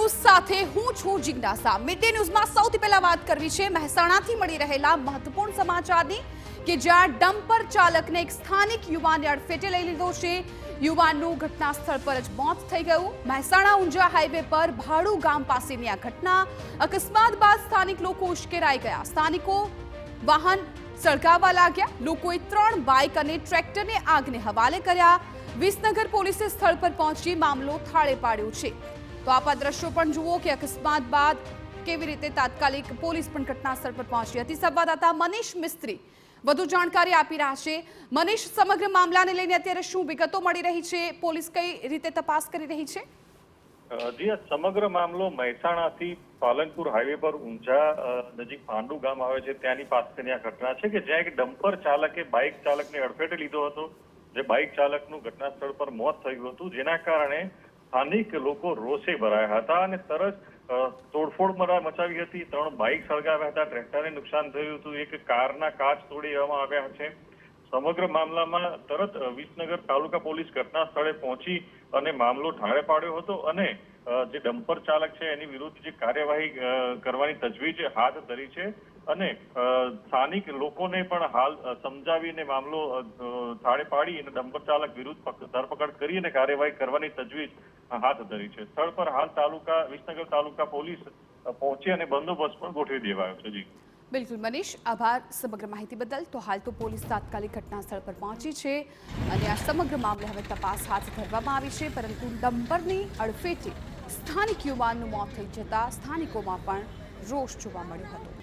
News સાથે હું છું જિજ્ઞાસા। મિડ ડે ન્યૂઝમાં સૌથી પહેલા વાત કરવી છે મહેસાણાથી મળી રહેલા મહત્વપૂર્ણ સમાચારની કે જ્યાં ડમ્પર ચાલકને એક સ્થાનિક યુવાને અડફેટે લઈ લીધો છે। યુવાનનું ઘટના સ્થળ પર જ મોત થઈ ગયું। મહેસાણા ઊંઝા હાઈવે પર ભાડુ ગામ પાસેની આ ઘટના અકસ્માત બાદ સ્થાનિક લોકો ઉશ્કેરાઈ ગયા। સ્થાનિકો વાહન સળગાવવા લાગ્યા। લોકોએ 3 બાઇક અને ટ્રેક્ટરને આગને હવાલે કર્યા। વિસનગર પોલીસે સ્થળ પર પહોંચી મામલો થાળે પાડ્યો છે। તો આપ આ દ્રશ્યો પણ જુઓ કે અકસ્માત બાદ કેવી રીતે તાત્કાલિક પોલીસ પણ ઘટના સ્થળ પર પહોંચી હતી। સંવાદદાતા મનીષ મિસ્ત્રી વધુ જાણકારી આપી રહ્યા છે। મનીષ, સમગ્ર મામલાને લઈને અત્યારે શું વિગતો મળી રહી છે? પોલીસ કઈ રીતે તપાસ કરી રહી છે? જી, સમગ્ર મામલો મહેસાણાથી પાલનપુર હાઈવે પર ઊંઝા નજીક પાંડુ ગામ આવે છે ત્યાંની પાસેની આ ઘટના છે કે જ્યાં એક ડમ્પર ચાલકે બાઇક ચાલકને અડફેટે લીધો હતો। જે બાઇક ચાલકનું ઘટના સ્થળ પર મોત થયું હતું, જેના કારણે સ્થાનિક લોકો રોષે ભરાયા હતા અને તરત તોડફોડ મચાવી હતી। 3 બાઇક સળગાવ્યા હતા, ટ્રેક્ટરને નુકસાન થયું હતું, એક કારના કાચ તોડી દેવામાં આવ્યા છે। સમગ્ર મામલામાં તરત વિસનગર તાલુકા પોલીસ ઘટના સ્થળે પહોંચી અને મામલો ઠારે પાડ્યો હતો અને જે ડમ્પર ચાલક છે એની વિરુદ્ધ જે કાર્યવાહી કરવાની તજવીજ હાથ ધરી છે અને સ્થાનિક લોકોને પણ હાલ સમજાવીને મામલો ઠારે પાડી અને ડમ્પર ચાલક વિરુદ્ધ ધરપકડ કરી અને કાર્યવાહી કરવાની તજવીજ હાથ ધરી છે। સ્થળ પર હાલ વિસનગર તાલુકા પોલીસ પહોંચી અને બંદોબસ્ત પણ ગોઠવી દેવાયો છે। જી બિલકુલ મનીષ, આભાર સમગ્ર માહિતી બદલ। તો હાલ તો પોલીસ તાત્કાલિક ઘટના સ્થળ પર પહોંચી છે અને આ સમગ્ર મામલે હવે તપાસ હાથ ધરવામાં આવી છે। પરંતુ ડમ્પરની અડફેટે સ્થાનિક યુવાનનું મોત થઈ જતા સ્થાનિકોમાં પણ રોષ જોવા મળ્યો હતો।